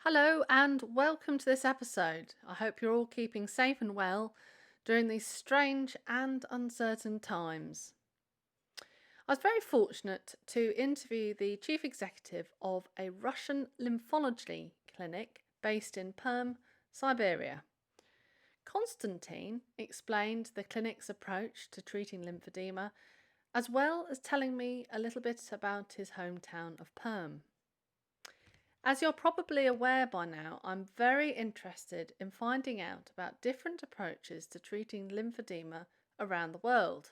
Hello and welcome to this episode. I hope you're all keeping safe and well during these strange and uncertain times. I was very fortunate to interview the chief executive of a Russian lymphology clinic based in Perm, Siberia. Konstantin explained the clinic's approach to treating lymphedema, as well as telling me a little bit about his hometown of Perm. As you're probably aware by now, I'm very interested in finding out about different approaches to treating lymphedema around the world.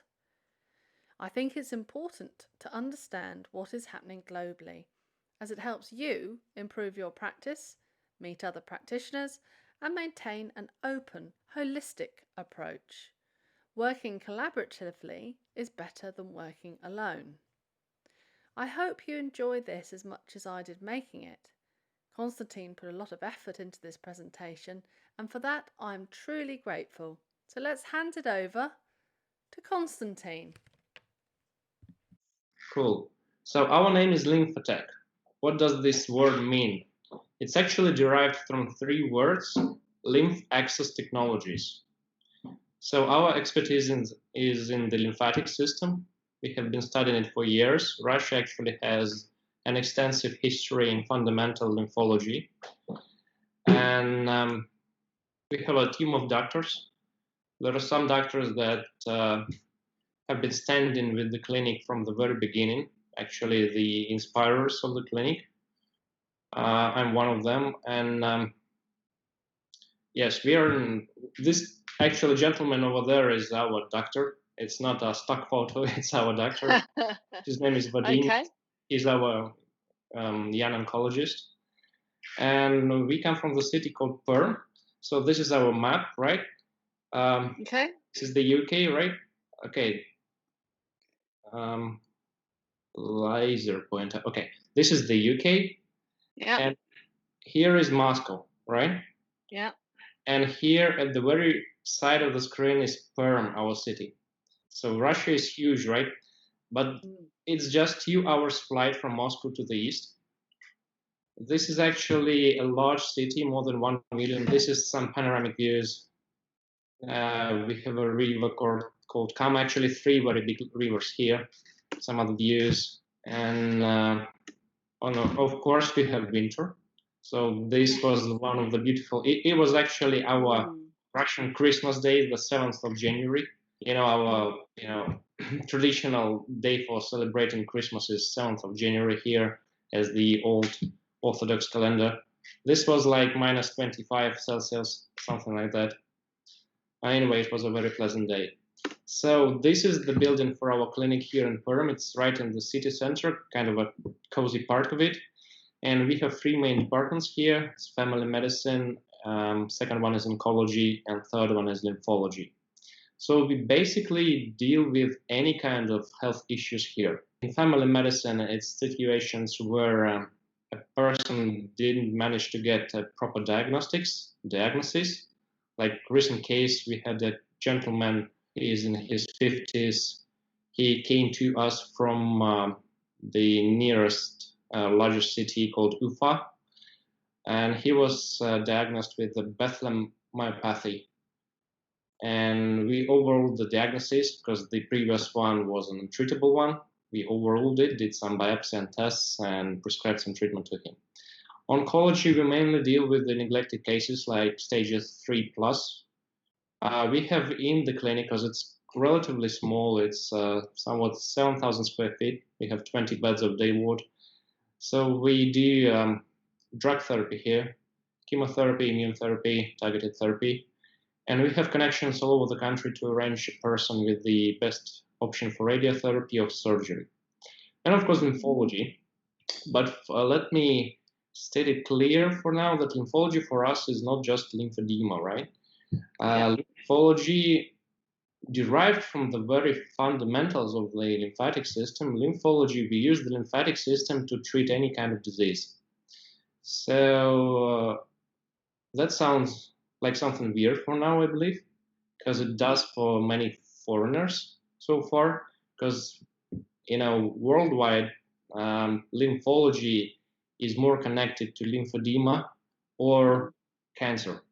I think it's important to understand what is happening globally, as it helps you improve your practice, meet other practitioners, and maintain an open, holistic approach. Working collaboratively is better than working alone. I hope you enjoy this as much as I did making it. Konstantin put a lot of effort into this presentation, and for that I'm truly grateful. So let's hand it over to Konstantin. Cool. So our name is Lymphatech. What does this word mean? It's actually derived from three words: lymph access technologies. So our expertise is in the lymphatic system. We have been studying it for years. Russia actually has an extensive history in fundamental lymphology. And we have a team of doctors. There are some doctors that have been standing with the clinic from the very beginning, actually the inspirers of the clinic. I'm one of them. And yes, we are in this. Actually, gentleman over there is our doctor. It's not a stock photo, it's our doctor. His name is Vadim. Okay. He's our young oncologist. And we come from the city called Perm. So this is our map, right? Okay. This is the UK, right? Okay. Laser pointer. Okay, this is the UK. Yeah. And here is Moscow, right? Yeah. And here at the very side of the screen is Perm, our city. So Russia is huge, right? But it's just 2 hours flight from Moscow to the east. This is actually a large city, more than 1 million. This is some panoramic views. We have a river called Kama, actually 3 very big rivers here. Some other views. And of course, we have winter. So this was one of the beautiful. It was actually our Russian Christmas Day, the 7th of January. Our traditional day for celebrating Christmas is 7th of January here, as the old Orthodox calendar. This was like minus 25 Celsius, something like that. Anyway, it was a very pleasant day. So this is the building for our clinic here in Perm. It's right in the city center, kind of a cozy part of it. And we have 3 main departments here. It's family medicine, second one is oncology, and third one is lymphology. So we basically deal with any kind of health issues here. In family medicine, it's situations where a person didn't manage to get a proper diagnosis. Like recent case, we had a gentleman, he is in his 50s. He came to us from the nearest largest city called Ufa, and he was diagnosed with the Bethlehem myopathy. And we overruled the diagnosis because the previous one was an untreatable one. We overruled it, did some biopsy and tests, and prescribed some treatment to him. Oncology, we mainly deal with the neglected cases like stages 3+. We have in the clinic, because it's relatively small, it's somewhat 7,000 square feet. We have 20 beds of day ward. So we do drug therapy here, chemotherapy, immune therapy, targeted therapy. And we have connections all over the country to arrange a person with the best option for radiotherapy or surgery. And of course, lymphology. But let me state it clear for now that lymphology for us is not just lymphedema, right? Lymphology derived from the very fundamentals of the lymphatic system. Lymphology, we use the lymphatic system to treat any kind of disease. So that sounds like something weird for now, I believe, because it does for many foreigners so far, because worldwide lymphology is more connected to lymphedema or cancer.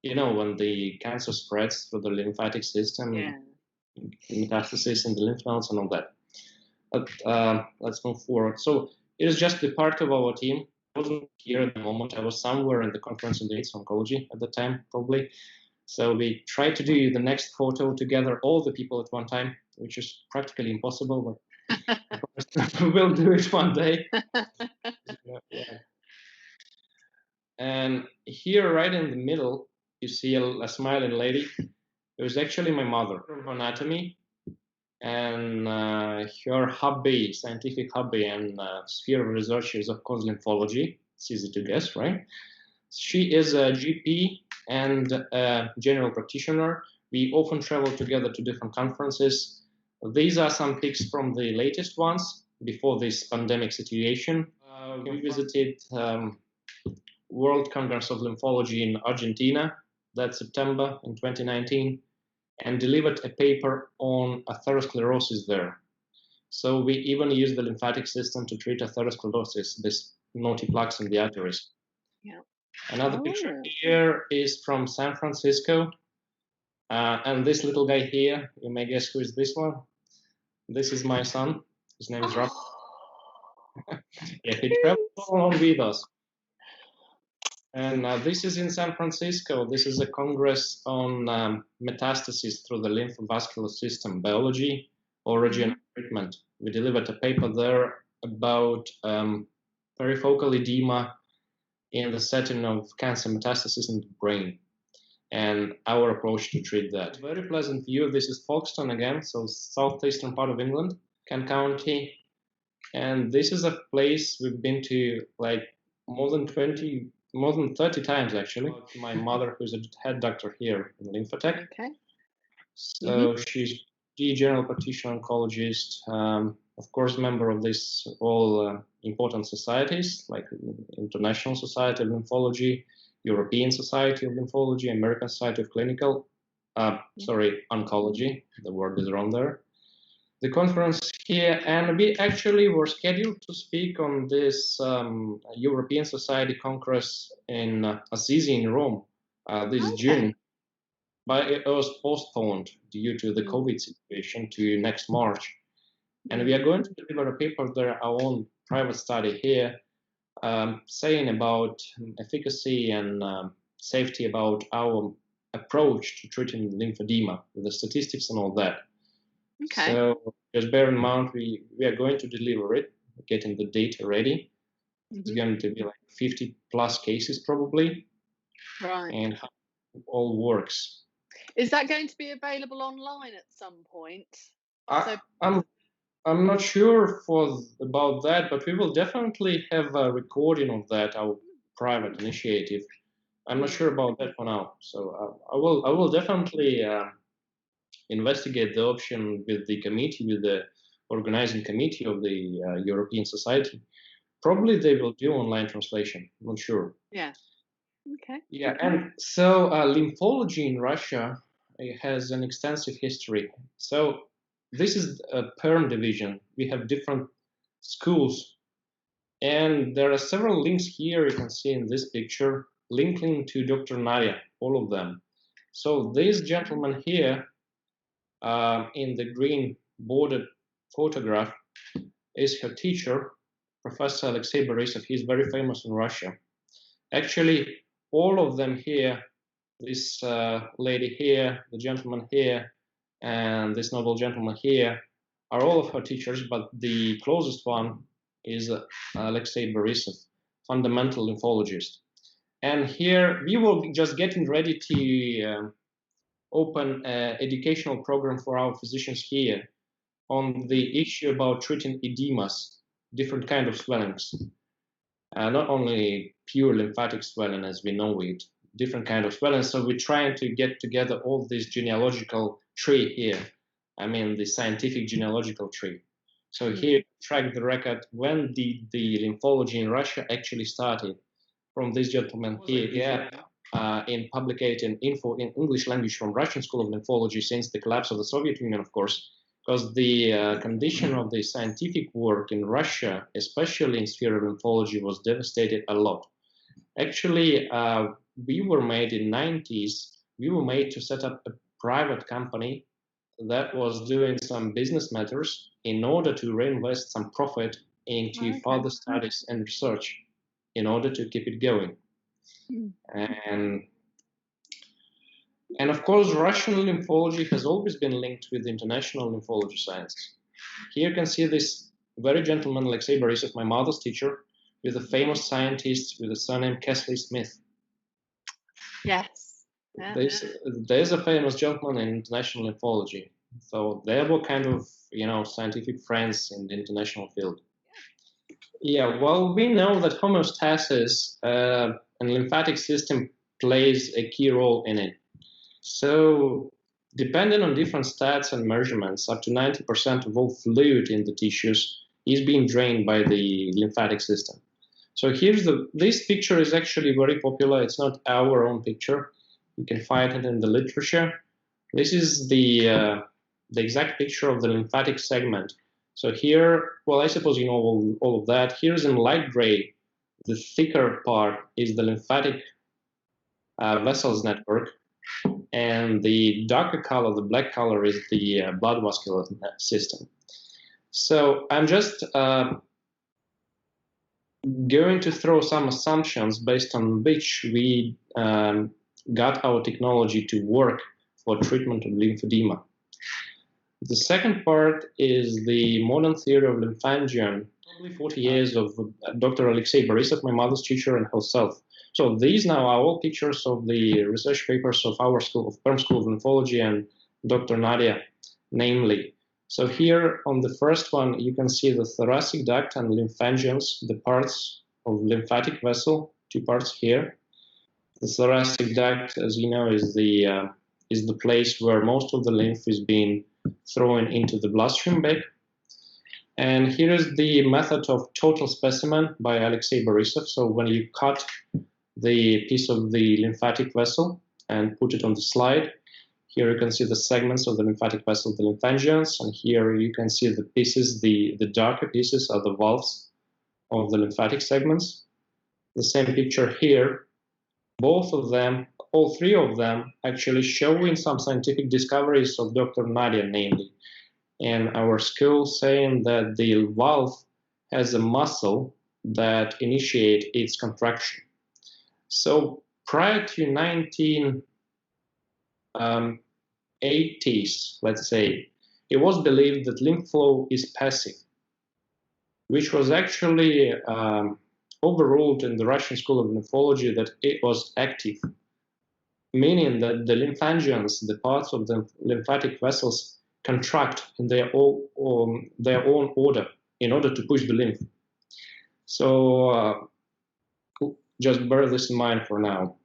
You know, when the cancer spreads through the lymphatic system, metastasis in the lymph nodes and all that. But let's move forward. So it is just the part of our team. I wasn't here at the moment. I was somewhere in the conference on AIDS oncology at the time, probably. So we tried to do the next photo together, all the people at one time, which is practically impossible, but we'll do it one day. Yeah. And here, right in the middle, you see a smiling lady. It was actually my mother from anatomy, and her hobby, scientific hobby and sphere of research is, of course, lymphology. It's easy to guess, right? She is a GP and a general practitioner. We often travel together to different conferences. These are some pics from the latest ones before this pandemic situation. We visited World Congress of Lymphology in Argentina that September in 2019 and delivered a paper on atherosclerosis there. So we even use the lymphatic system to treat atherosclerosis, this naughty plaques in the arteries. Yeah. Another picture here is from San Francisco. And this little guy here, you may guess who is this one. This is my son. His name is Rob. Yeah, he traveled along with us. And this is in San Francisco. This is a congress on metastasis through the lymphovascular system, biology, origin, and treatment. We delivered a paper there about perifocal edema in the setting of cancer metastasis in the brain and our approach to treat that. Very pleasant view. This is Folkestone again, so southeastern part of England, Kent County. And this is a place we've been to like more than 30 times actually. My mother, who's a head doctor here in Lymphatech. Okay. So she's the general practitioner oncologist, of course, member of this all important societies like International Society of Lymphology, European Society of Lymphology, American Society of Clinical, Oncology. The word is wrong there. The conference here, and we actually were scheduled to speak on this European Society Congress in Assisi in Rome this June, but it was postponed due to the COVID situation to next March. And we are going to deliver a paper there, our own private study here, saying about efficacy and safety about our approach to treating lymphedema, with the statistics and all that. Okay. So just bear in mind, we are going to deliver it, getting the data ready. It's going to be like 50 plus cases probably. Right. And how it all works. Is that going to be available online at some point? I'm not sure about that, but we will definitely have a recording of that, our private initiative. I'm not sure about that for now. So I will definitely investigate the option with the committee, with the organizing committee of the European Society. Probably they will do online translation. I'm not sure. Yeah. Okay. Yeah, and so lymphology in Russia has an extensive history. So this is a Perm division. We have different schools, and there are several links here you can see in this picture, linking to Dr. Nadia, all of them. So this gentleman here, in the green bordered photograph, is her teacher, Professor Alexei Borisov. He's very famous in Russia. Actually, all of them here, this lady here, the gentleman here, and this noble gentleman here, are all of her teachers, but the closest one is Alexei Borisov, fundamental lymphologist. And here we were just getting ready to open an educational program for our physicians here on the issue about treating edemas, different kind of swellings. Not only pure lymphatic swelling as we know it, different kind of swelling. So we're trying to get together all this genealogical tree here. I mean, the scientific genealogical tree. So here, track the record when the lymphology in Russia actually started. From this gentleman here, in publicating info in English language from Russian School of Lymphology since the collapse of the Soviet Union, of course, because the condition of the scientific work in Russia, especially in sphere of lymphology, was devastated a lot. Actually, we were made in 90s. We were made to set up a private company that was doing some business matters in order to reinvest some profit into further studies and research in order to keep it going. And of course, Russian lymphology has always been linked with international lymphology science. Here you can see this very gentleman, Alexei Borisov, my mother's teacher, with a famous scientist with the surname Kesley Smith. Yes. Yeah. There's a famous gentleman in international lymphology. So they were kind of, scientific friends in the international field. Yeah, well, we know that homeostasis and lymphatic system plays a key role in it. So depending on different stats and measurements, up to 90% of all fluid in the tissues is being drained by the lymphatic system. So this picture is actually very popular. It's not our own picture. You can find it in the literature. This is the exact picture of the lymphatic segment. So here, well, I suppose you know all of that. Here's in light gray, the thicker part is the lymphatic vessels network. And the darker color, the black color, is the blood vascular system. So I'm just going to throw some assumptions based on which we got our technology to work for treatment of lymphedema. The second part is the modern theory of lymphangion, probably 40 years of Dr. Alexei Borisov, my mother's teacher, and herself. So these now are all pictures of the research papers of our school, of Perm School of Lymphology, and Dr. Nadia, namely. So here on the first one, you can see the thoracic duct and lymphangions, the parts of lymphatic vessel, two parts here. The thoracic duct, as you know, is the place where most of the lymph is being thrown into the bloodstream back. And here is the method of total specimen by Alexei Borisov. So when you cut the piece of the lymphatic vessel and put it on the slide, here you can see the segments of the lymphatic vessel, the lymphangions, and here you can see the pieces, the darker pieces are the valves of the lymphatic segments. The same picture here, both of them, all three of them, actually showing some scientific discoveries of Dr. Nadia, namely, and our school saying that the valve has a muscle that initiates its contraction. So prior to 1980s, let's say, it was believed that lymph flow is passive, which was actually overruled in the Russian School of Lymphology that it was active, meaning that the lymphangions, the parts of the lymphatic vessels, contract in their own order in order to push the lymph. So just bear this in mind for now.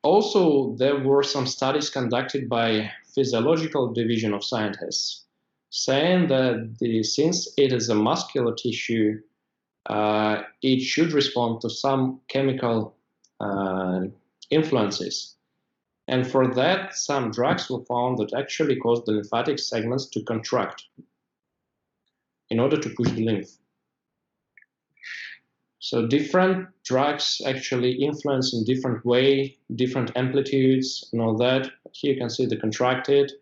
Also, there were some studies conducted by physiological division of scientists saying that since it is a muscular tissue, it should respond to some chemical influences. And for that, some drugs were found that actually caused the lymphatic segments to contract in order to push the lymph. So different drugs actually influence in different way, different amplitudes and all that. Here you can see the contracted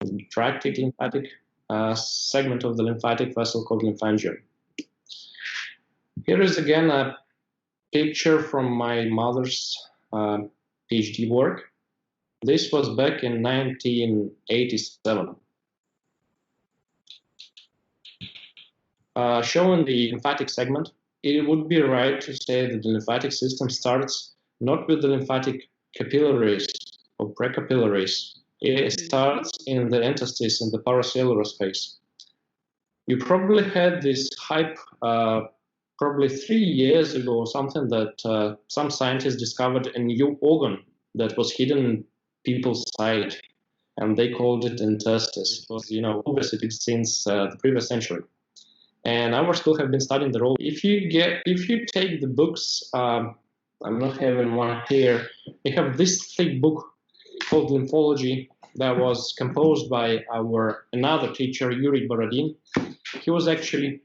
lymphatic segment of the lymphatic vessel called lymphangion. Here is again a picture from my mother's PhD work. This was back in 1987. Showing the lymphatic segment, it would be right to say that the lymphatic system starts not with the lymphatic capillaries or precapillaries. It starts in the interstice, in the paracellular space. You probably had this hype probably 3 years ago or something that some scientists discovered a new organ that was hidden in people's side, and they called it interstice. It was, visited since the previous century. And our school have been studying the role. If you take the books, I'm not having one here. We have this thick book called Lymphology that was composed by another teacher, Yuri Borodin. He was actually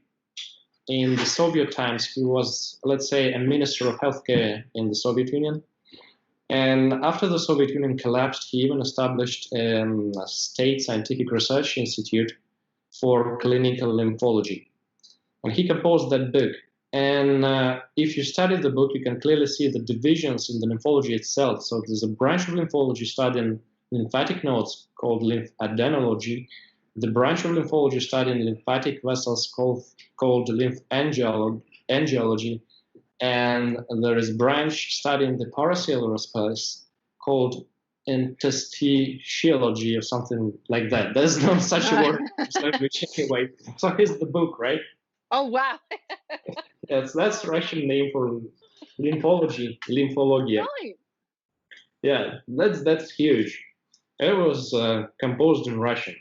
in the Soviet times. He was, let's say, a minister of healthcare in the Soviet Union. And after the Soviet Union collapsed, he even established a state scientific research institute for clinical lymphology. And he composed that book. And if you study the book, you can clearly see the divisions in the lymphology itself. So there's a branch of lymphology studying lymphatic nodes called lymphadenology, the branch of lymphology studying lymphatic vessels called lymphangiology, and there is a branch studying the paracellular space called interstitiology or something like that. There's no such a word anyway. So here's the book, right? Oh, wow. Yes, that's Russian name for lymphology, lymphologia. Right. Yeah, that's huge. It was composed in Russian.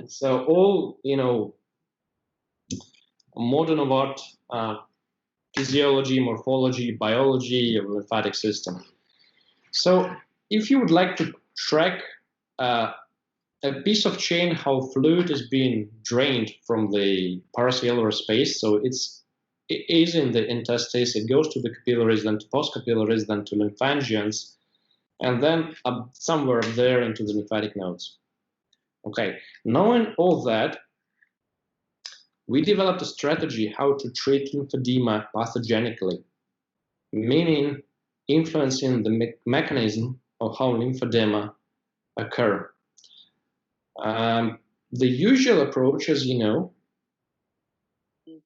So all, modern of art, physiology, morphology, biology of the lymphatic system. So if you would like to track a piece of chain how fluid is being drained from the paracellular space, so it is in the interstice, it goes to the capillaries, then to postcapillaries, then to lymphangions, and then somewhere up there into the lymphatic nodes. Okay, knowing all that, we developed a strategy how to treat lymphedema pathogenically, meaning influencing the mechanism of how lymphedema occur. The usual approach, as you know,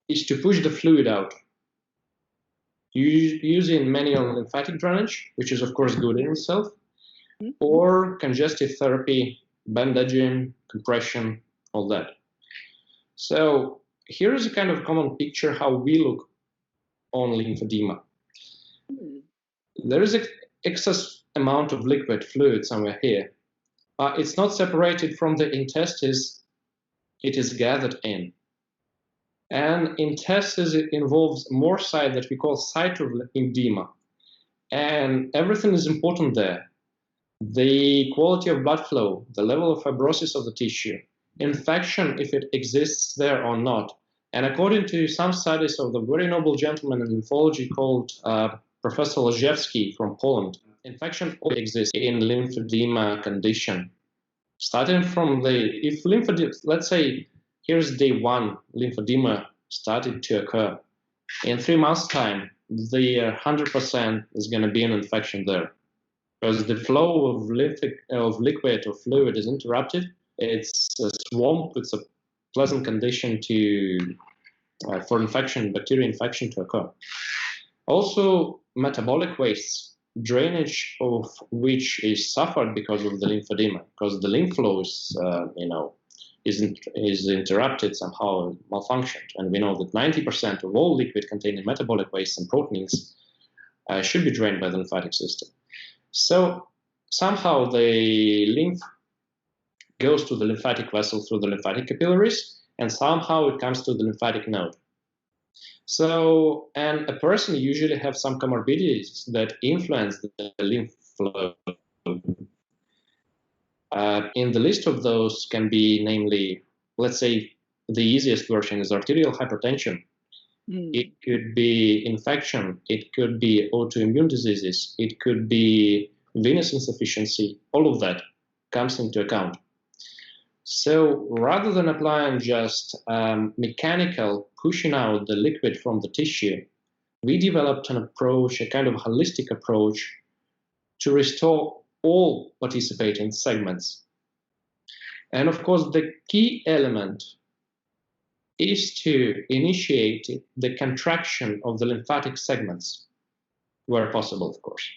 is to push the fluid out using manual lymphatic drainage, which is of course good in itself, or congestive therapy, bandaging, compression, all that. So here is a kind of common picture how we look on lymphedema. There is an excess amount of liquid fluid somewhere here. It's not separated from the intestines it is gathered in. And intestines, it involves more site that we call site of edema. And everything is important there. The quality of blood flow, the level of fibrosis of the tissue, infection, if it exists there or not. And according to some studies of the very noble gentleman in lymphology called Professor Lajewski from Poland, infection exists in lymphedema condition. Starting from if lymphedema, let's say, here's day one, lymphedema started to occur. In 3 months' time, the 100% is going to be an infection there. Because the flow of liquid or fluid is interrupted. It's a swamp. It's a pleasant condition for infection, bacteria infection to occur. Also, metabolic wastes, drainage of which is suffered because of the lymphedema, because the lymph flow is interrupted, somehow malfunctioned. And we know that 90% of all liquid containing metabolic wastes and proteins should be drained by the lymphatic system. So somehow the lymph goes to the lymphatic vessel through the lymphatic capillaries, and somehow it comes to the lymphatic node. So, and a person usually has some comorbidities that influence the lymph flow. In the list of those can be, namely, let's say the easiest version is arterial hypertension. It could be infection, it could be autoimmune diseases, it could be venous insufficiency. All of that comes into account. So rather than applying just mechanical pushing out the liquid from the tissue, we developed an approach, a kind of holistic approach, to restore all participating segments. And of course, the key element is to initiate the contraction of the lymphatic segments, where possible, of course.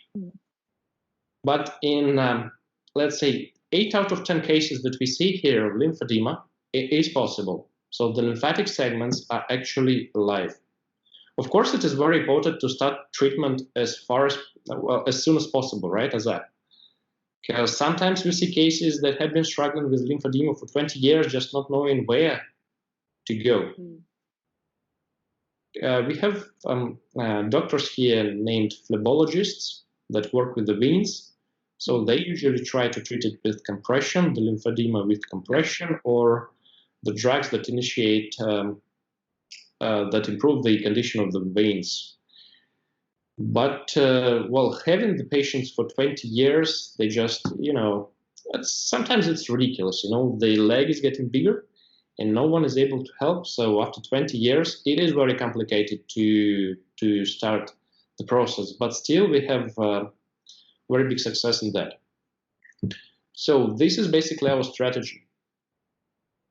But in, let's say, 8 out of 10 cases that we see here of lymphedema, it is possible. So the lymphatic segments are actually alive. Of course, it is very important to start treatment as soon as possible, right? Because sometimes we see cases that have been struggling with lymphedema for 20 years, just not knowing where to go. We have doctors here named phlebologists that work with the veins. So they usually try to treat it with compression, the lymphedema with compression, or the drugs that initiate that improve the condition of the veins. But well, having the patients for 20 years, they just, sometimes it's ridiculous. The leg is getting bigger, and no one is able to help. So after 20 years, it is very complicated to start the process. But still, we have very big success in that. So this is basically our strategy: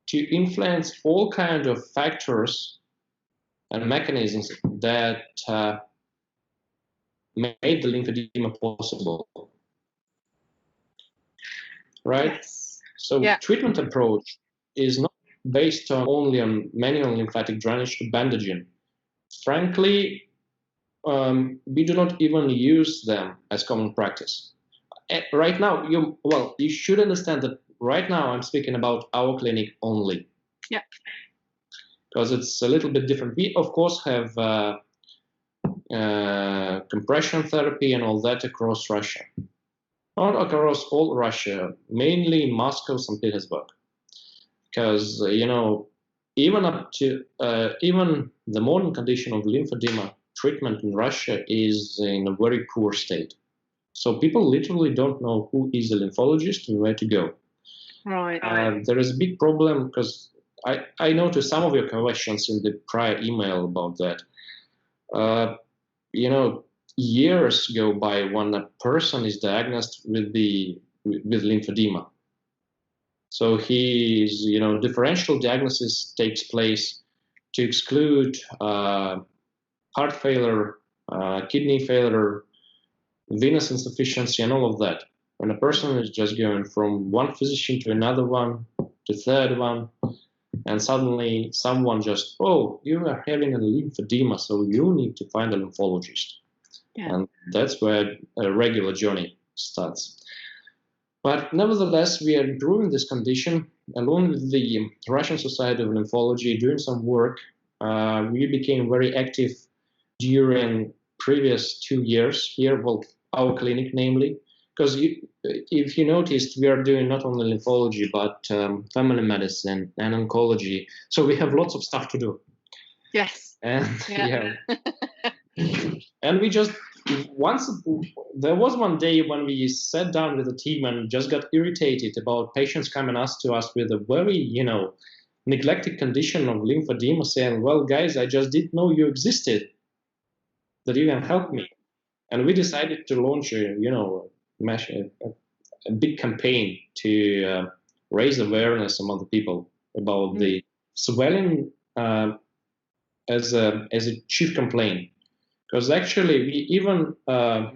to influence all kinds of factors and mechanisms that made the lymphedema possible, right? Yes. So treatment approach is not based only on manual lymphatic drainage to bandaging. Frankly, we do not even use them as common practice. Right now, you should understand that right now I'm speaking about our clinic only. Yeah. Because it's a little bit different. We, of course, have compression therapy and all that across Russia. Not across all Russia, mainly in Moscow, St. Petersburg. Because, even up to, even the modern condition of lymphedema treatment in Russia is in a very poor state. So people literally don't know who is a lymphologist and where to go. Right. There is a big problem because I noticed some of your questions in the prior email about that. Years go by when a person is diagnosed with lymphedema. So differential diagnosis takes place to exclude heart failure, kidney failure, venous insufficiency, and all of that. When a person is just going from one physician to another one, to third one, and suddenly someone just, oh, you are having a lymphedema, so you need to find a lymphologist. Yeah. And that's where a regular journey starts. But nevertheless, we are improving this condition. Along with the Russian Society of Lymphology, doing some work, we became very active during previous 2 years here, well, our clinic namely, because if you noticed, we are doing not only lymphology, but family medicine and oncology. So we have lots of stuff to do. Yes. And yeah. And we just, there was one day when we sat down with the team and just got irritated about patients coming to us with a very, neglected condition of lymphedema, saying, well, guys, I just didn't know you existed, that you can help me. And we decided to launch a big campaign to raise awareness among the people about the swelling as a chief complaint. Because actually, we even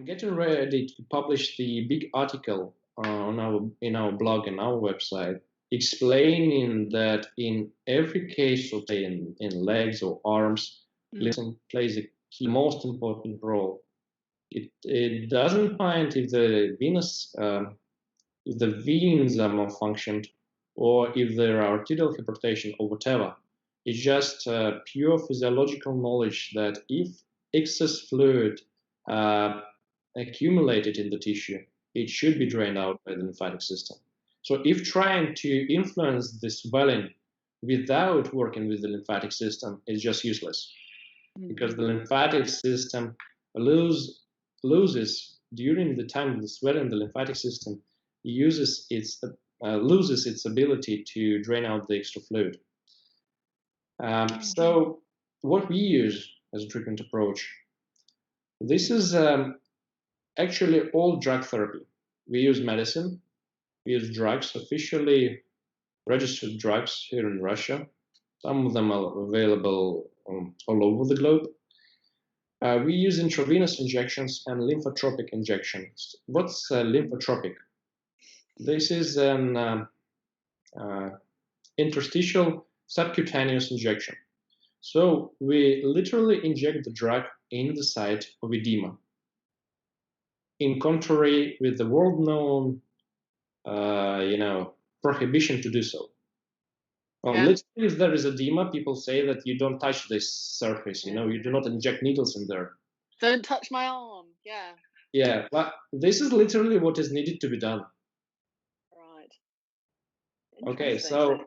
getting ready to publish the big article in our blog and our website, explaining that in every case of pain in legs or arms, lymph plays a key, most important role. It doesn't mind if the venous, if the veins are malfunctioned, or if there are arterial hypertension or whatever. It's just pure physiological knowledge that if excess fluid accumulated in the tissue, it should be drained out by the lymphatic system. So if trying to influence the swelling without working with the lymphatic system is just useless, because the lymphatic system loses during the time of the swelling. The lymphatic system loses its ability to drain out the extra fluid. So what we use as a treatment approach, this is actually all drug therapy. We use medicine, we use drugs, officially registered drugs here in Russia. Some of them are available all over the globe. We use intravenous injections and lymphotropic injections. What's lymphotropic? This is an interstitial subcutaneous injection. So we literally inject the drug in the site of edema. In contrary with the world-known, prohibition to do so. Well, literally, if there is edema, people say that you don't touch this surface. You do not inject needles in there. Don't touch my arm. Yeah. Yeah, but this is literally what is needed to be done. Right. Okay, so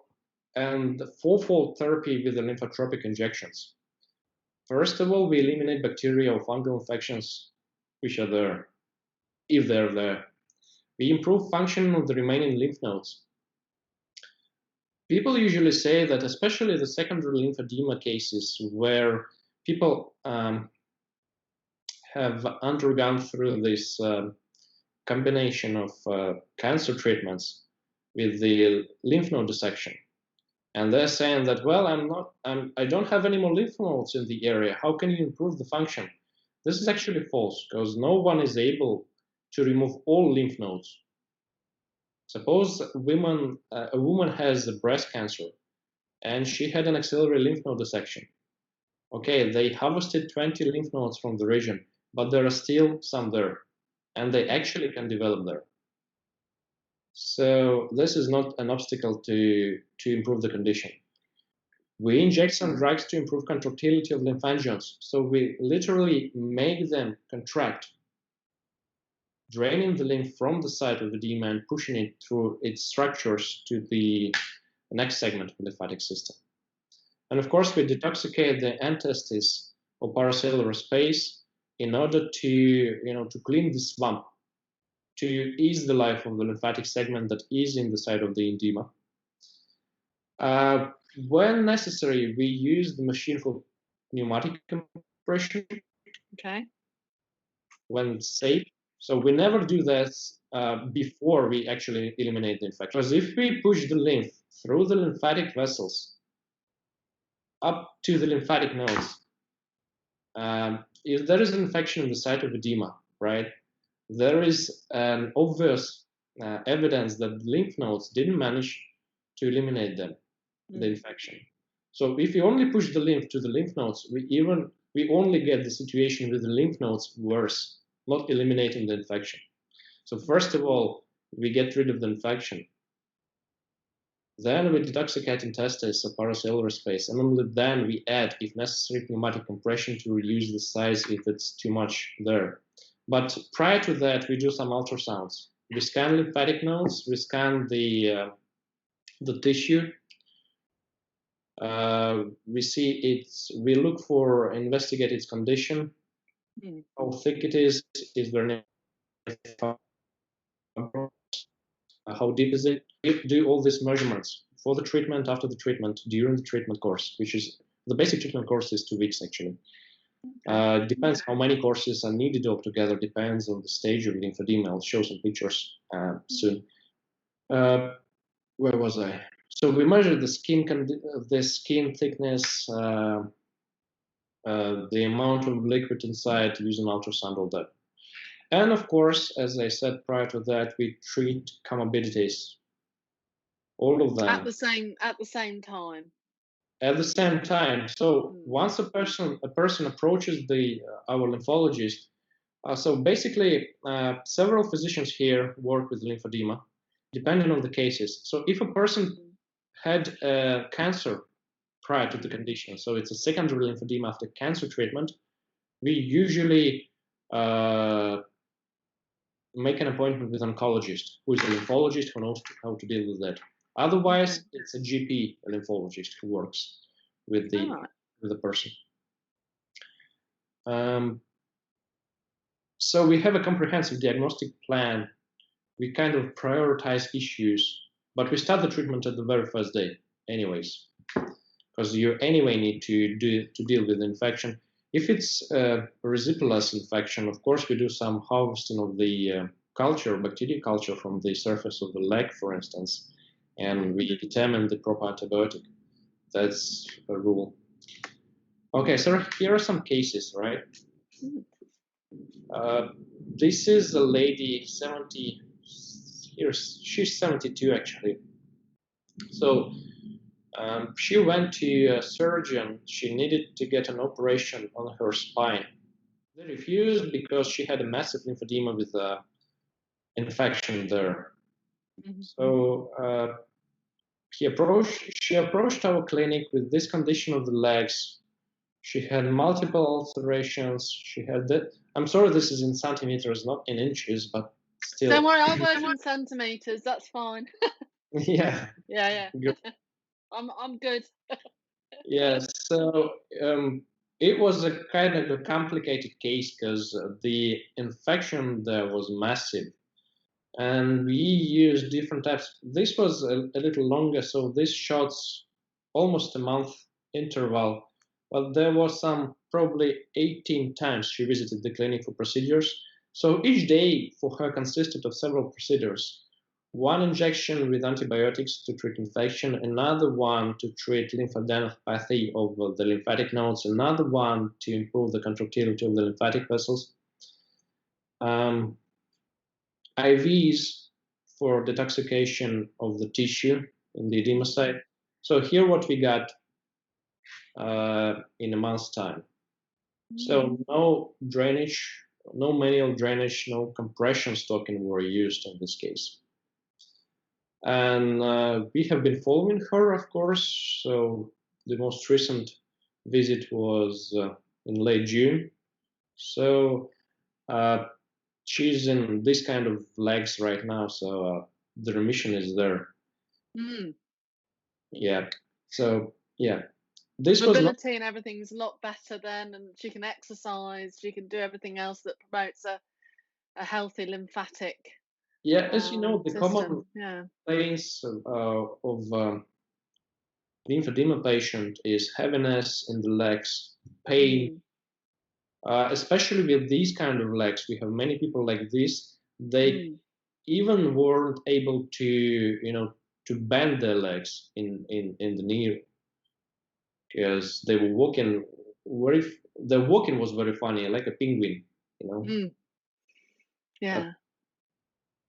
and the fourfold therapy with the lymphotropic injections. First of all, we eliminate bacteria or fungal infections which are there, if they're there. We improve function of the remaining lymph nodes. People usually say that, especially the secondary lymphedema cases where people have undergone through this combination of cancer treatments with the lymph node dissection, and they're saying that, well, I don't have any more lymph nodes in the area. How can you improve the function? This is actually false, because no one is able to remove all lymph nodes. Suppose a woman has breast cancer and she had an axillary lymph node dissection. Okay, they harvested 20 lymph nodes from the region, but there are still some there, and they actually can develop there. So this is not an obstacle to improve the condition. We inject some drugs to improve contractility of lymphangions. So we literally make them contract, draining the lymph from the site of edema and pushing it through its structures to the next segment of the lymphatic system. And of course, we detoxicate the end-testis or paracellular space in order to clean the swamp, to ease the life of the lymphatic segment that is in the site of the edema. When necessary, we use the machine for pneumatic compression. Okay. When safe. So we never do that before we actually eliminate the infection. Because if we push the lymph through the lymphatic vessels up to the lymphatic nodes, if there is an infection in the site of edema, right, there is an obvious evidence that lymph nodes didn't manage to eliminate them, the infection. So if you only push the lymph to the lymph nodes, we only get the situation with the lymph nodes worse, not eliminating the infection. So first of all, we get rid of the infection. Then we detoxicate intestines or paracellular space, and only then we add, if necessary, pneumatic compression to reduce the size if it's too much there. But prior to that, we do some ultrasounds. We scan lymphatic nodes, we scan the tissue. We look for, investigate its condition, how thick it is there any, how deep is it? We do all these measurements for the treatment, after the treatment, during the treatment course, which is, the basic treatment course is 2 weeks actually. Depends how many courses are needed altogether, depends on the stage of lymphedema. I'll show some pictures soon. Where was I? So we measure the skin thickness, the amount of liquid inside using ultrasound, all that. And of course, as I said prior to that, we treat comorbidities, all of them. At the same time. At the same time. So once a person approaches our lymphologist, so basically several physicians here work with lymphedema, depending on the cases. So if a person had cancer prior to the condition, so it's a secondary lymphedema after cancer treatment, we usually make an appointment with an oncologist, who is a lymphologist who knows how to deal with that. Otherwise, it's a GP, a lymphologist, who works with the person. So we have a comprehensive diagnostic plan. We kind of prioritize issues, but we start the treatment at the very first day anyways, because you anyway need to deal with the infection. If it's a residuous infection, of course, we do some harvesting of the culture, bacteria culture from the surface of the leg, for instance, and we determine the proper antibiotic. That's a rule. Okay, so here are some cases, right? This is a lady, 70 years, she's 72 actually. So she went to a surgeon. She needed to get an operation on her spine. They refused because she had a massive lymphedema with infection there. So she approached our clinic with this condition of the legs. She had multiple ulcerations. She had that. I'm sorry, this is in centimeters, not in inches, but still. Don't worry, I work in centimeters. That's fine. Yeah. Yeah. Good. I'm good. Yeah. So It was a kind of a complicated case because the infection there was massive, and we used different types. This was a little longer, so this shots almost a month interval. But there was some probably 18 times she visited the clinic for procedures. So each day for her consisted of several procedures. One injection with antibiotics to treat infection, another one to treat lymphadenopathy of the lymphatic nodes, another one to improve the contractility of the lymphatic vessels. IVs for detoxification of the tissue in the edema site. So here what we got in a month's time. So no drainage, no manual drainage, no compression stocking were used in this case. And we have been following her, of course. So the most recent visit was in late June. So she's in this kind of legs right now, so the remission is there. Yeah. So yeah, this was not. Mobility and everything's a lot better then, and she can exercise, she can do everything else that promotes a healthy lymphatic Yeah, as you know, the common system. Yeah. complaints of lymphedema patient is heaviness in the legs, pain, especially with these kind of legs. We have many people like this. They even weren't able to, to bend their legs in the knee because they were walking very. The walking was very funny, like a penguin, you know. Yeah.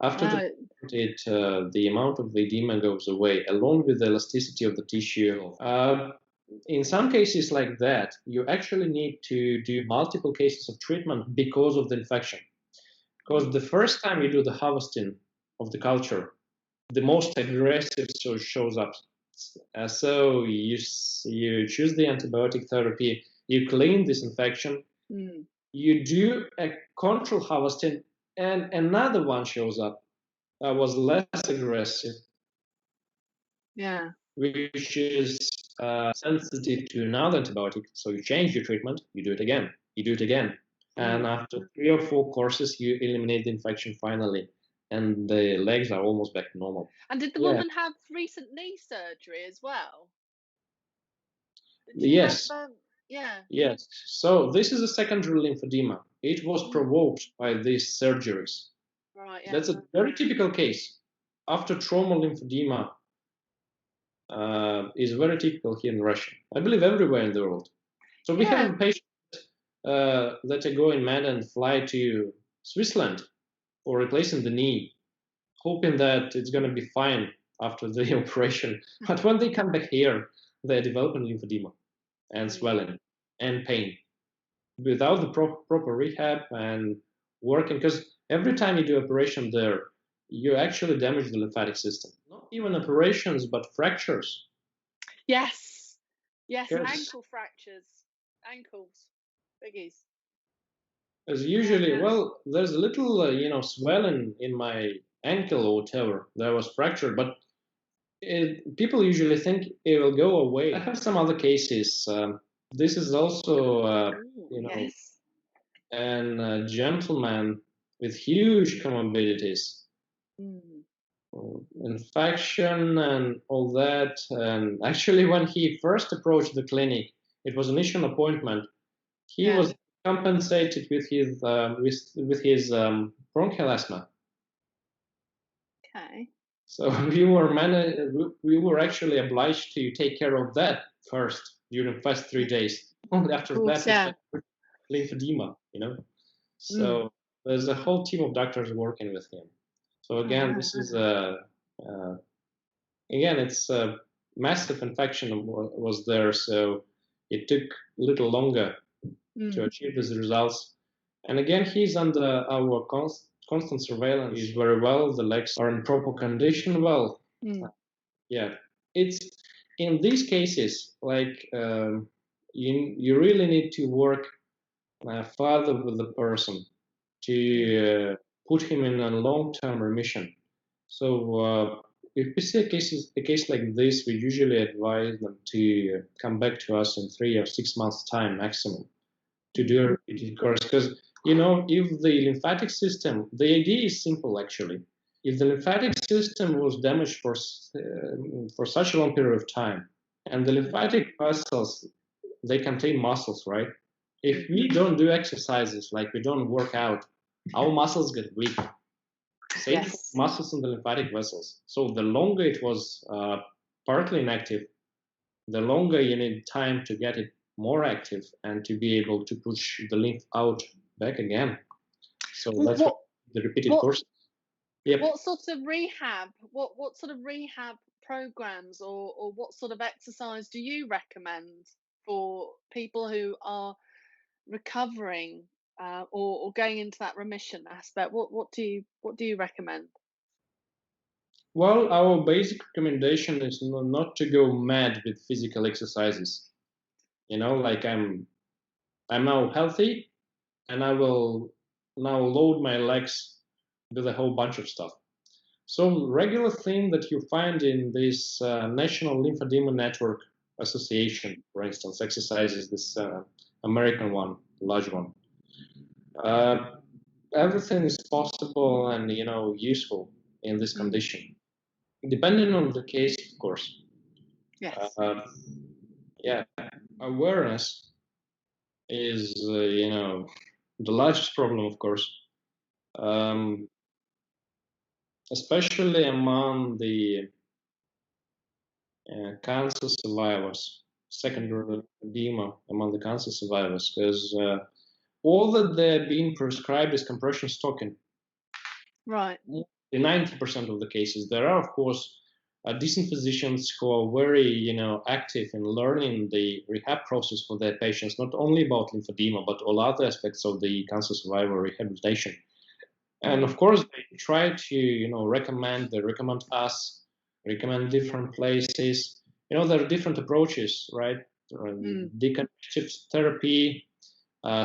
After the amount of edema goes away, along with the elasticity of the tissue. In some cases like that, you actually need to do multiple cases of treatment because of the infection. Because the first time you do the harvesting of the culture, the most aggressive shows up. So you choose the antibiotic therapy, you clean this infection, you do a control harvesting, and another one shows up that was less aggressive. Yeah. Which is sensitive to another antibiotic. So you change your treatment, you do it again, you do it again. And after 3 or 4 courses, you eliminate the infection finally. And the legs are almost back to normal. And did the woman have recent knee surgery as well? Yes. Yeah. Yes. So this is a secondary lymphedema. It was provoked by these surgeries. Right. Yeah. That's a very typical case. After trauma lymphedema is very typical here in Russia. I believe everywhere in the world. So we have a patient that are going mad and fly to Switzerland for replacing the knee, hoping that it's going to be fine after the operation. But when they come back here, they're developing lymphedema and swelling and pain without the proper rehab and working. Because every time you do operation there, you actually damage the lymphatic system. Not even operations, but fractures. Yes. Yes. Ankle fractures. Ankles. Biggies. As usually, well, there's a little, swelling in my ankle or whatever that was fractured, but people usually think it will go away. I have some other cases. This is also, a gentleman with huge comorbidities, infection and all that. And actually, when he first approached the clinic, it was an initial appointment. He was compensated with his bronchial asthma. Okay. So we were actually obliged to take care of that first during the first 3 days. Only after that, lymphedema, So there's a whole team of doctors working with him. So again, this is it's a massive infection was there, so it took a little longer to achieve these results. And again, he's under our constant surveillance. He's very well. The legs are in proper condition. Well, it's in these cases like you really need to work further with the person to put him in a long-term remission. So if we see a case like this, we usually advise them to come back to us in 3 or 6 months' time maximum to do a repeated course. Because, if the lymphatic system, the idea is simple actually. If the lymphatic system was damaged for such a long period of time, and the lymphatic vessels, they contain muscles, right? If we don't do exercises, like we don't work out, our muscles get weak. Same for muscles in the lymphatic vessels. So the longer it was partly inactive, the longer you need time to get it more active and to be able to push the lymph out back again. So that's what the repeated course. Yep. What sort of rehab? What sort of rehab programs or what sort of exercise do you recommend for people who are recovering or going into that remission aspect? What do you recommend? Well, our basic recommendation is not to go mad with physical exercises. Like I'm now healthy, and I will now load my legs with a whole bunch of stuff. So regular thing that you find in this National Lymphedema Network Association, for instance, exercises, this American one, large one. Everything is possible and useful in this condition, depending on the case, of course. Yes. Yeah, awareness is the largest problem, of course, especially among the cancer survivors, secondary edema among the cancer survivors, because all that they're being prescribed is compression stocking. Right. In 90% of the cases, there are, of course, decent physicians who are very, active in learning the rehab process for their patients, not only about lymphedema, but all other aspects of the cancer survivor rehabilitation. And of course, they try to, recommend us, recommend different places. There are different approaches, right? Deconstructive therapy,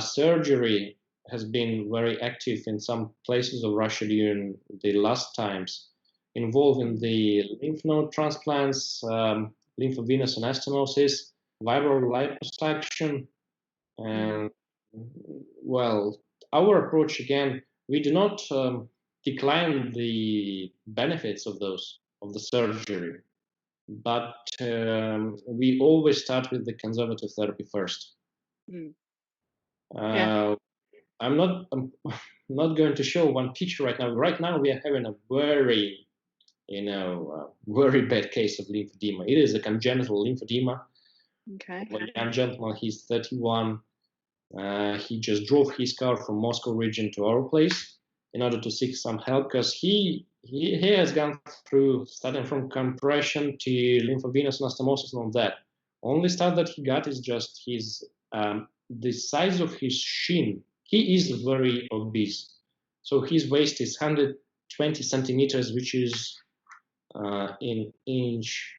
surgery has been very active in some places of Russia during the last times, involving the lymph node transplants, lymphovenous anastomosis, viral liposuction, and well, our approach again, we do not decline the benefits of the surgery, but we always start with the conservative therapy first. I'm not going to show one picture right now. Right now we are having a very very bad case of lymphedema. It is a congenital lymphedema. Okay. A young gentleman, he's 31. He just drove his car from Moscow region to our place in order to seek some help, because he has gone through, starting from compression to lymphovenous anastomosis and all that. Only stuff that he got is just his the size of his shin. He is very obese, so his waist is 120 centimeters, which is in inch,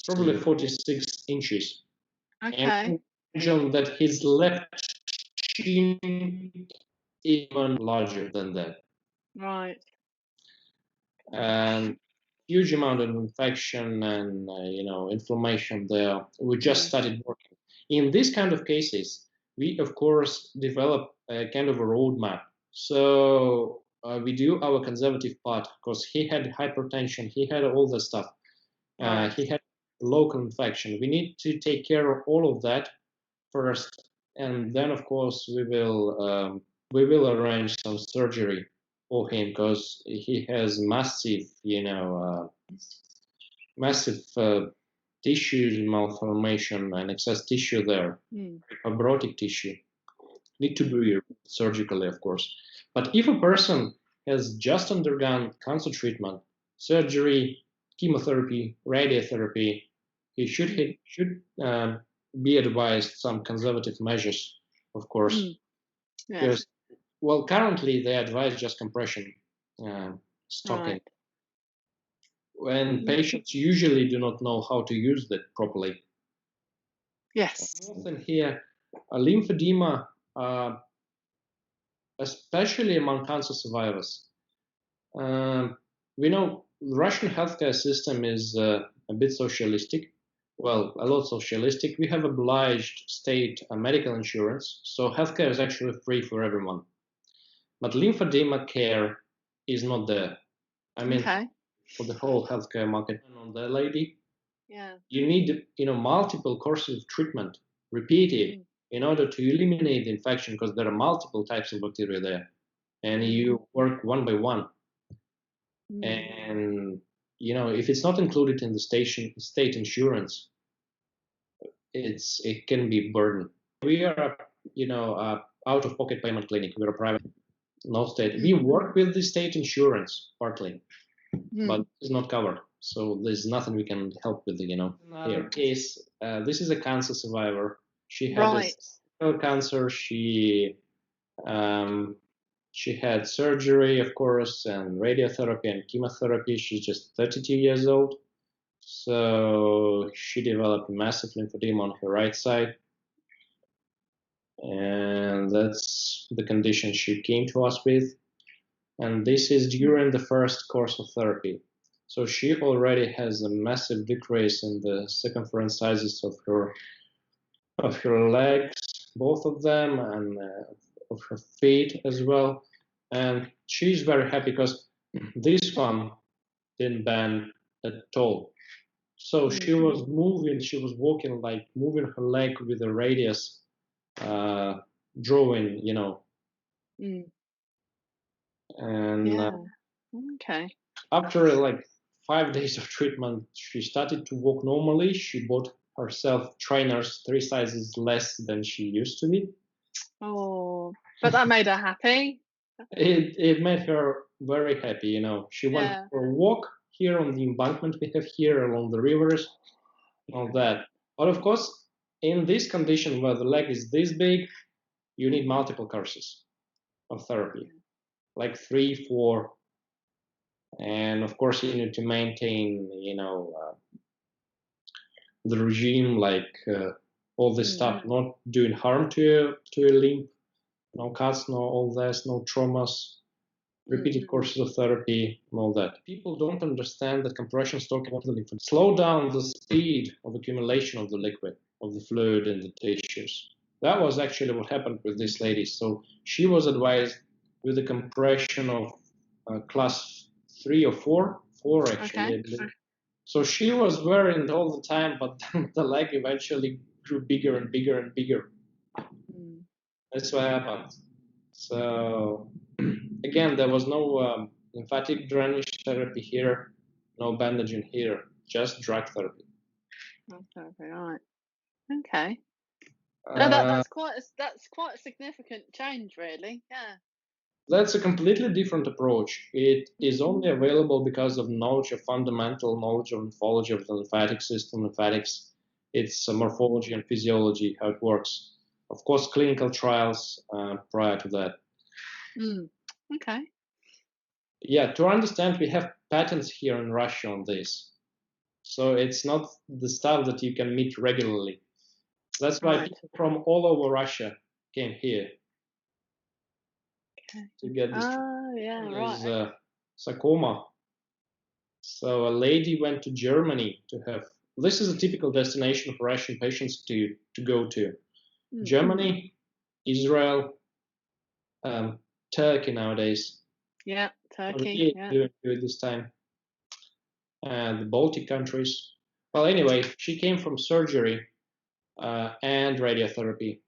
probably 46 inches. Okay. And imagine that his left shin even larger than that. Right. And huge amount of infection and inflammation there. We just started working. In these kind of cases, we of course develop a kind of a roadmap. So we do our conservative part, because he had hypertension, he had all the stuff. He had local infection. We need to take care of all of that first, and then of course we will arrange some surgery for him, because he has massive massive tissue malformation and excess tissue there, fibrotic tissue, need to be surgically, of course. But if a person has just undergone cancer treatment, surgery, chemotherapy, radiotherapy, he should be advised some conservative measures, of course. Because, well, currently they advise just compression stocking. When patients usually do not know how to use that properly. Yes. Often here, lymphedema, especially among cancer survivors, we know the Russian healthcare system is a bit socialistic. Well, a lot socialistic. We have obliged state medical insurance, so healthcare is actually free for everyone. But lymphedema care is not there. I mean, for the whole healthcare market. On the lady, you need, multiple courses of treatment, repeated, in order to eliminate the infection, because there are multiple types of bacteria there, and you work one by one. And if it's not included in the state insurance, it can be a burden. We are a out-of-pocket payment clinic. We're a private, no state. We work with the state insurance partly, but it's not covered, so there's nothing we can help with. In her case, this is a cancer survivor. She had cancer. She had surgery, of course, and radiotherapy and chemotherapy. She's just 32 years old. So she developed massive lymphedema on her right side. And that's the condition she came to us with. And this is during the first course of therapy. So she already has a massive decrease in the circumference sizes of her legs, both of them, and of her feet as well. And she's very happy because this one didn't bend at all. So she was moving, she was walking, like moving her leg with a radius, drawing, And after like 5 days of treatment, she started to walk normally. She bought herself trainers 3 sizes less than she used to be. Oh, but that made her happy. It made her very happy, She went for a walk here on the embankment we have here along the rivers, all that. But of course, in this condition where the leg is this big, you need multiple courses of therapy, like 3, 4. And of course, you need to maintain, the regime, like all this stuff, not doing harm to a limb, no cuts, no all this, no traumas, repeated courses of therapy, and all that. People don't understand that compression stocking of the lymph slow down the speed of accumulation of the liquid, of the fluid in the tissues. That was actually what happened with this lady. So she was advised with the compression of class 3 or 4 actually. Okay. So she was wearing it all the time, but the leg eventually grew bigger and bigger and bigger. That's what happened. So again, there was no lymphatic drainage therapy here, no bandaging here, just drug therapy. Okay, right. Okay. No, that's quite a significant change, really. Yeah. That's a completely different approach. It is only available because of knowledge of fundamental knowledge of lymphology of the lymphatic system, lymphatics, its morphology and physiology, how it works. Of course, clinical trials prior to that. Okay. Yeah, to understand, we have patents here in Russia on this. So it's not the stuff that you can meet regularly. That's why people from all over Russia came here to get this. Sarcoma. So a lady went to Germany to have. This is a typical destination for Russian patients to go to. Germany, Israel, Turkey nowadays. Yeah, Turkey. Doing good this time. The Baltic countries. Well, anyway, she came from surgery and radiotherapy.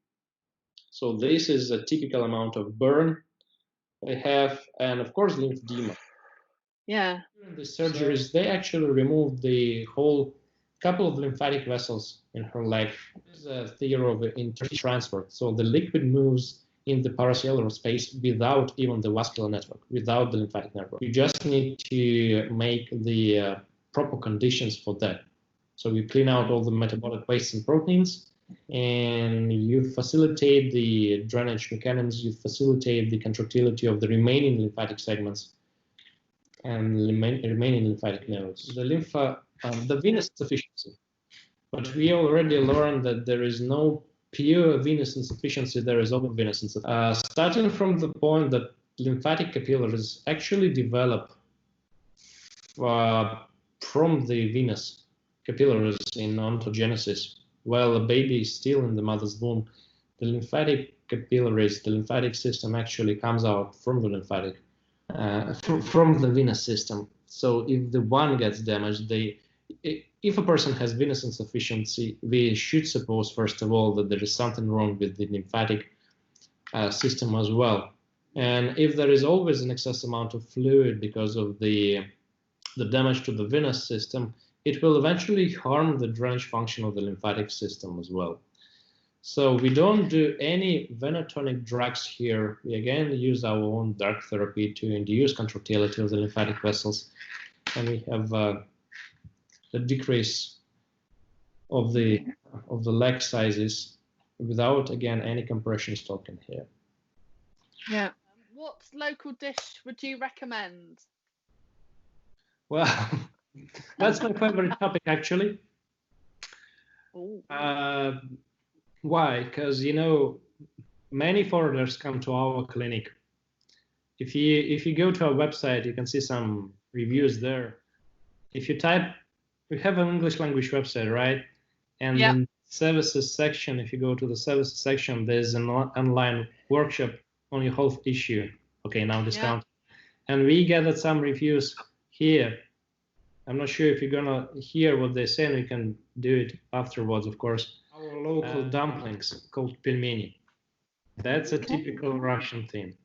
So this is a typical amount of burn they have, and of course lymphedema. Yeah. During the surgeries, they actually removed the whole couple of lymphatic vessels in her leg. There's a theory of intertransfer. So the liquid moves in the paracellular space without even the vascular network, without the lymphatic network. You just need to make the proper conditions for that. So you clean out all the metabolic wastes and proteins, and you facilitate the drainage mechanisms, you facilitate the contractility of the remaining lymphatic segments and remaining lymphatic nodes. The venous insufficiency. But we already learned that there is no pure venous insufficiency, there is open venous insufficiency. Starting from the point that lymphatic capillaries actually develop from the venous capillaries in ontogenesis. While the baby is still in the mother's womb, the lymphatic capillaries, the lymphatic system actually comes out from the lymphatic, from the venous system. So if the one gets damaged, if a person has venous insufficiency, we should suppose, first of all, that there is something wrong with the lymphatic system as well. And if there is always an excess amount of fluid because of the damage to the venous system, it will eventually harm the drainage function of the lymphatic system as well. So we don't do any venotonic drugs here. We again use our own dark therapy to induce contractility of the lymphatic vessels, and we have a decrease of the leg sizes without, again, any compression stopping here. Yeah. What local dish would you recommend? Well, that's my favorite topic, actually. Why? Because, you know, many foreigners come to our clinic. If you go to our website, you can see some reviews there. If you type, we have an English language website, right? And Yep. in the services section, if you go to the services section, there's an online workshop on your health issue. Okay, now discount. Yep. And we gathered some reviews here. I'm not sure if you're gonna hear what they say, and we can do it afterwards, of course. Our local dumplings called pelmeni. That's a typical Russian thing.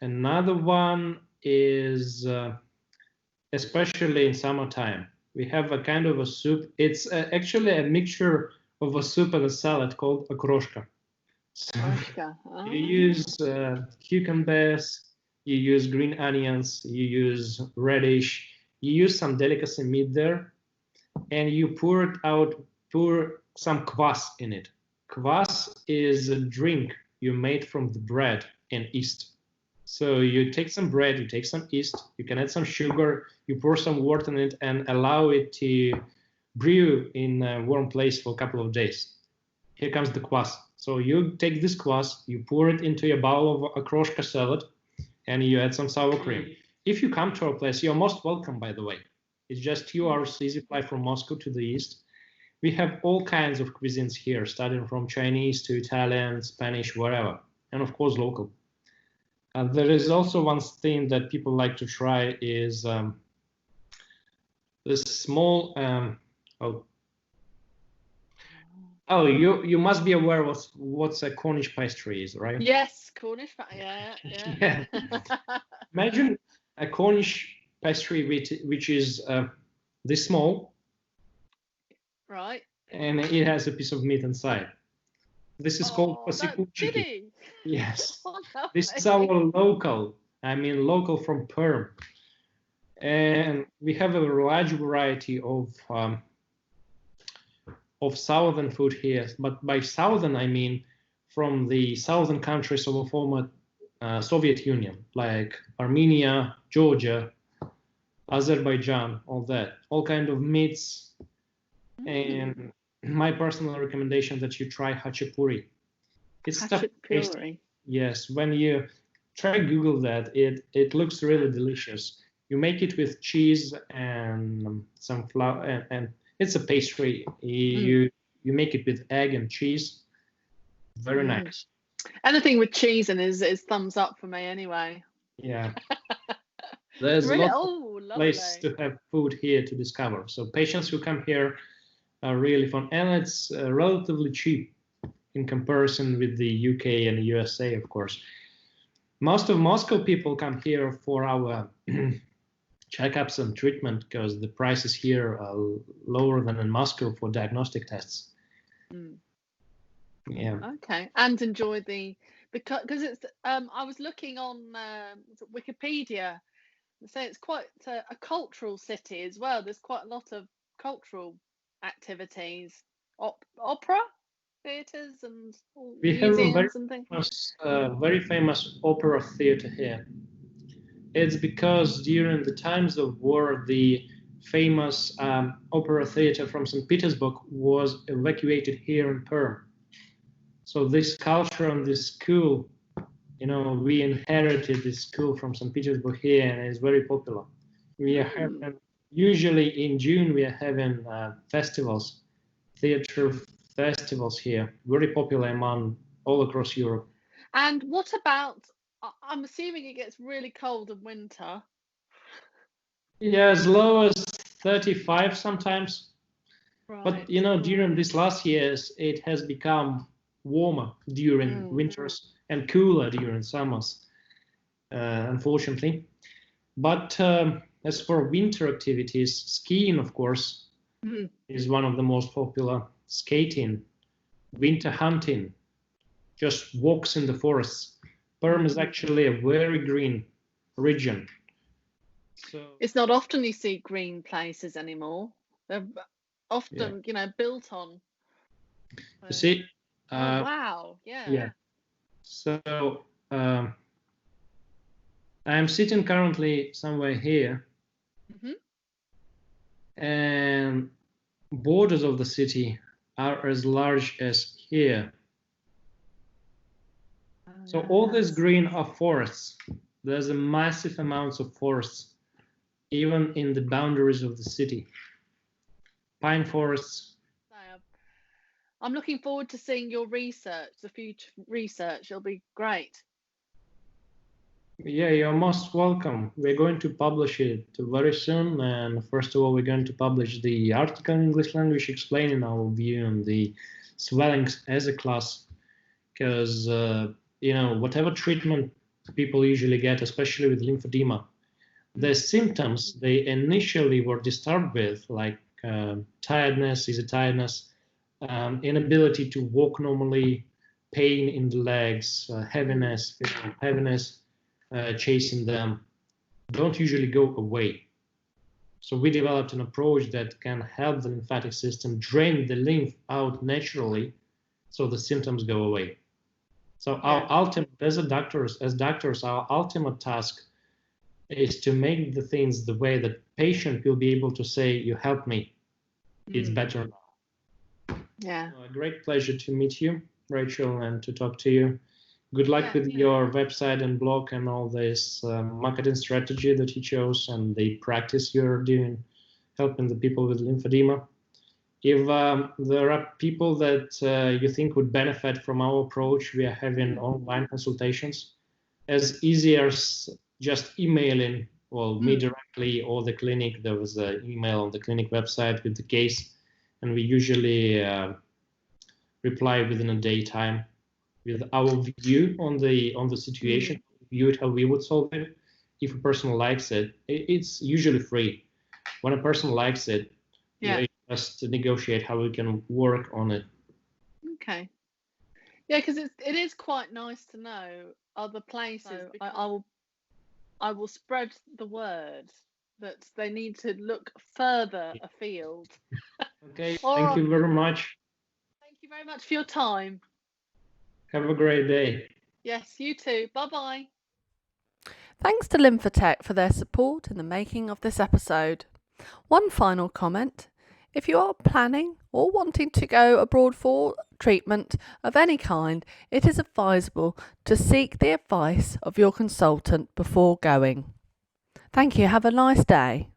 Another one is, especially in summertime, we have a kind of a soup. It's actually a mixture of a soup and a salad called okroshka. So you use cucumbers, you use green onions, you use radish, you use some delicacy meat there, and you pour some kvass in it. Kvass is a drink you made from the bread and yeast. So you take some bread, you take some yeast, you can add some sugar, you pour some water in it and allow it to brew in a warm place for a couple of days. Here comes the kvass. So you take this kvass, you pour it into a bowl of okroshka salad, and you add some sour cream. If you come to our place, you're most welcome, by the way. It's just 2 hours easy flight from Moscow to the east. We have all kinds of cuisines here, starting from Chinese to Italian, Spanish, wherever, and of course local. There is also one thing that people like to try is this small. You must be aware of what's a Cornish pastry is, right? Yes, Cornish pastry. Yeah. Imagine a Cornish pastry which is this small. Right. And it has a piece of meat inside. This is called pasikuchiki. Yes. This is our local. I mean, local from Perm. And we have a large variety of southern food here. But by southern, I mean from the southern countries of the former Soviet Union, like Armenia, Georgia, Azerbaijan, all that. All kind of meats. And my personal recommendation that you try hachapuri. It's hachapuri. Yes, when you try Google that, it looks really delicious. You make it with cheese and some flour, and it's a pastry. You make it with egg and cheese. Very nice. Anything with cheese in is thumbs up for me anyway. Yeah. There's lots of places to have food here to discover. So patients who come here are really fun, and it's relatively cheap in comparison with the UK and the USA, of course. Most of Moscow people come here for our checkups and treatment because the prices here are lower than in Moscow for diagnostic tests. Yeah. Okay, and enjoy because it's I was looking on Wikipedia. So it's quite a cultural city as well. There's quite a lot of cultural activities, opera theatres and museums and things. Very famous opera theatre here. It's because during the times of war, the famous opera theatre from St. Petersburg was evacuated here in Perm. So this culture and this school, you know, we inherited this school from St. Petersburg here, and it's very popular. We are having, usually in June, we are having festivals, theater festivals here, very popular among all across Europe. And what about, I'm assuming it gets really cold in winter. Yeah, as low as 35 sometimes. Right. But you know, during these last years, it has become warmer during winters and cooler during summers, unfortunately. But as for winter activities, skiing, of course, is one of the most popular. Skating, winter hunting, just walks in the forests. Perm is actually a very green region. So it's not often you see green places anymore. They're often, built on. You see, oh wow, yeah. Yeah. So I am sitting currently somewhere here, and borders of the city are as large as here. So all this green are forests. There's a massive amounts of forests, even in the boundaries of the city. Pine forests. I'm looking forward to seeing your research, the future research. It'll be great. Yeah, you're most welcome. We're going to publish it very soon. And first of all, we're going to publish the article in English language explaining our view on the swellings as a class. Because, whatever treatment people usually get, especially with lymphedema, the symptoms they initially were disturbed with, like tiredness, easy tiredness, inability to walk normally, pain in the legs, heaviness, chasing them, don't usually go away. So we developed an approach that can help the lymphatic system drain the lymph out naturally so the symptoms go away. So our ultimate, as doctors, our ultimate task is to make the things the way that patient will be able to say, you helped me, it's better now. Yeah. So a great pleasure to meet you, Rachel, and to talk to you. Good luck with your website and blog and all this marketing strategy that you chose and the practice you're doing, helping the people with lymphedema. If there are people that you think would benefit from our approach, we are having online consultations as easy as just emailing, well, me directly or the clinic. There was an email on the clinic website with the case, and we usually reply within a day time with our view on the situation, view it how we would solve it. If a person likes it, it's usually free. When a person likes it, you just negotiate how we can work on it. Okay. Yeah, because it is quite nice to know other places. So I will spread the word that they need to look further afield. Okay, thank you very much. Thank you very much for your time. Have a great day. Yes, you too. Bye-bye. Thanks to Lymphatech for their support in the making of this episode. One final comment. If you are planning or wanting to go abroad for treatment of any kind, it is advisable to seek the advice of your consultant before going. Thank you. Have a nice day.